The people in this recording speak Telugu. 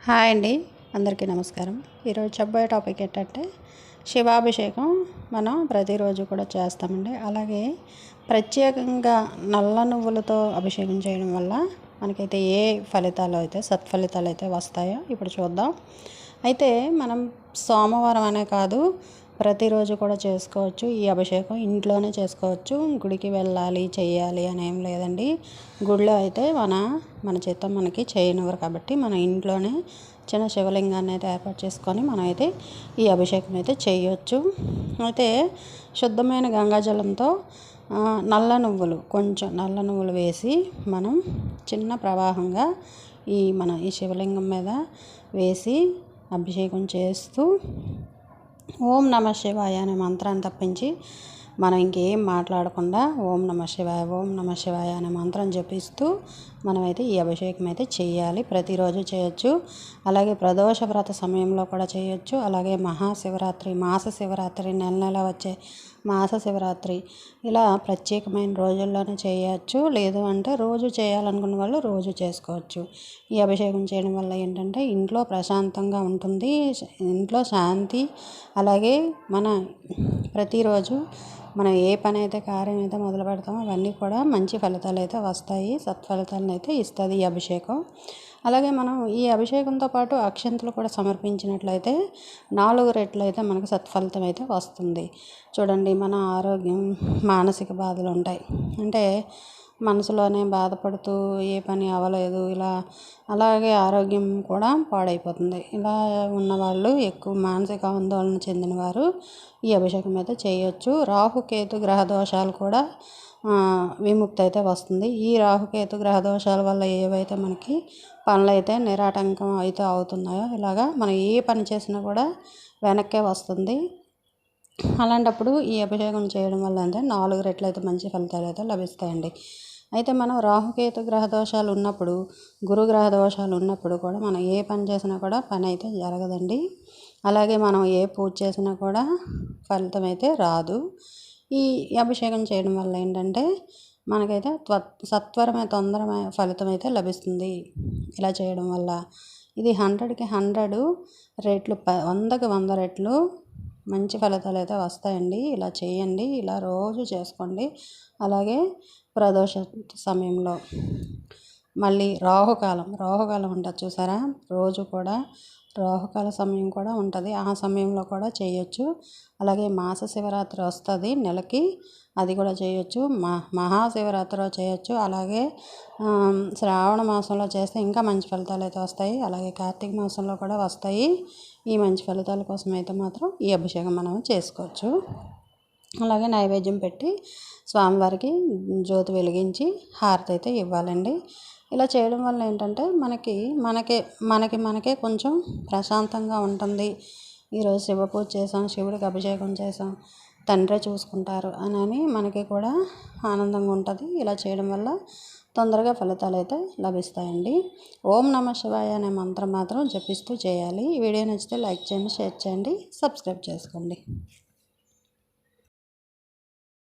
హాయ్ అండి, అందరికీ నమస్కారం. ఈరోజు చెప్పబోయే టాపిక్ ఏంటంటే శివాభిషేకం మనం ప్రతిరోజు కూడా చేస్తామండి. అలాగే ప్రత్యేకంగా నల్ల నువ్వులతో అభిషేకం చేయడం వల్ల మనకైతే ఏ ఫలితాలు అయితే సత్ఫలితాలు అయితే వస్తాయో ఇప్పుడు చూద్దాం. అయితే మనం సోమవారం అనే కాదు, ప్రతిరోజు కూడా చేసుకోవచ్చు. ఈ అభిషేకం ఇంట్లోనే చేసుకోవచ్చు. గుడికి వెళ్ళాలి చేయాలి అని ఏం లేదండి. గుడిలో అయితే మన చేత మనకి చేయనివ్వరు కాబట్టి మన ఇంట్లోనే చిన్న శివలింగాన్ని అయితే ఏర్పాటు చేసుకొని మనం అయితే ఈ అభిషేకం అయితే చేయొచ్చు. అయితే శుద్ధమైన గంగాజలంతో కొంచెం నల్ల నువ్వులు వేసి మనం చిన్న ప్రవాహంగా ఈ శివలింగం మీద వేసి అభిషేకం చేస్తూ ఓం నమ శివాయ అనే మంత్రాన్ని తప్పించి మనం ఇంకేం మాట్లాడకుండా ఓం నమ శివాయ ఓం నమ శివాయ అనే మంత్రం జపిస్తూ మనమైతే ఈ అభిషేకం అయితే చేయాలి. ప్రతిరోజు చేయొచ్చు. అలాగే ప్రదోష వ్రత సమయంలో కూడా చేయొచ్చు. అలాగే మహాశివరాత్రి, మాస శివరాత్రి, నెల నెల వచ్చే మాస శివరాత్రి ఇలా ప్రత్యేకమైన రోజుల్లోనే చేయొచ్చు. లేదు అంటే రోజు చేయాలనుకున్న వాళ్ళు రోజు చేసుకోవచ్చు. ఈ అభిషేకం చేయడం వల్ల ఏంటంటే ఇంట్లో ప్రశాంతంగా ఉంటుంది, ఇంట్లో శాంతి. అలాగే ప్రతిరోజు మనం ఏ పని అయితే కార్యం అయితే మొదలు పెడతామో అవన్నీ కూడా మంచి ఫలితాలు అయితే వస్తాయి, సత్ఫలితాలను అయితే ఇస్తుంది ఈ అభిషేకం. అలాగే మనం ఈ అభిషేకంతో పాటు అక్షంతలు కూడా సమర్పించినట్లయితే 4 రెట్లు అయితే మనకు సత్ఫలితం అయితే వస్తుంది. చూడండి, మన ఆరోగ్యం, మానసిక బాధలు ఉంటాయి అంటే మనసులోనే బాధపడుతూ ఏ పని అవ్వలేదు అలాగే ఆరోగ్యం కూడా పాడైపోతుంది. ఇలా ఉన్నవాళ్ళు, ఎక్కువ మానసిక ఆందోళన చెందిన వారు ఈ అభిషేకం అయితే చేయొచ్చు. రాహుకేతు గ్రహ దోషాలు కూడా విముక్తి అయితే వస్తుంది. ఈ రాహుకేతు గ్రహ దోషాల వల్ల ఏవైతే మనకి పనులు అయితే నిరాటంకం అయితే అవుతున్నాయో ఇలాగా మనం ఏ పని చేసినా కూడా వెనక్కే వస్తుంది. అలాంటప్పుడు ఈ అభిషేకం చేయడం వల్ల అంటే 4 రెట్లు అయితే మంచి ఫలితాలు అయితే లభిస్తాయండి. అయితే మనం రాహుకేతు గ్రహ దోషాలు ఉన్నప్పుడు, గురు గ్రహ దోషాలు ఉన్నప్పుడు కూడా మనం ఏ పని చేసినా కూడా పని అయితే జరగదండి. అలాగే మనం ఏ పూజ చేసినా కూడా ఫలితం అయితే రాదు. ఈ అభిషేకం చేయడం వల్ల ఏంటంటే మనకైతే తొందరమైన ఫలితం అయితే లభిస్తుంది. ఇలా చేయడం వల్ల ఇది 100కి 100 రెట్లు, 100కి 100 రెట్లు మంచి ఫలితాలు అయితే వస్తాయండి. ఇలా చేయండి, ఇలా రోజు చేసుకోండి. అలాగే ప్రదోష సమయంలో మళ్ళీ రాహుకాలం ఉంటుంది చూసారా, రోజు కూడా రాహుకాల సమయం కూడా ఉంటుంది. ఆ సమయంలో కూడా చేయొచ్చు. అలాగే మాస శివరాత్రి వస్తుంది నెలకి, అది కూడా చేయొచ్చు. మహాశివరాత్రిలో చేయొచ్చు. అలాగే శ్రావణ మాసంలో చేస్తే ఇంకా మంచి ఫలితాలు అయితే వస్తాయి. అలాగే కార్తీక మాసంలో కూడా వస్తాయి. ఈ మంచి ఫలితాల కోసం అయితే మాత్రం ఈ అభిషేకం మనం చేసుకోవచ్చు. అలాగే నైవేద్యం పెట్టి స్వామివారికి జ్యోతి వెలిగించి హారతి అయితే ఇవ్వాలండి. ఇలా చేయడం వల్ల ఏంటంటే మనకే కొంచెం ప్రశాంతంగా ఉంటుంది. ఈరోజు శివ పూజ చేసాం, శివుడికి అభిషేకం చేసాం, తండ్రే చూసుకుంటారు అని మనకి కూడా ఆనందంగా ఉంటుంది. ఇలా చేయడం వల్ల తొందరగా ఫలితాలు అయితే లభిస్తాయండి. ఓం నమ శివాయ అనే మంత్రం మాత్రం జపిస్తూ చేయాలి. ఈ వీడియో నచ్చితే లైక్ చేయండి, షేర్ చేయండి, సబ్స్క్రైబ్ చేసుకోండి.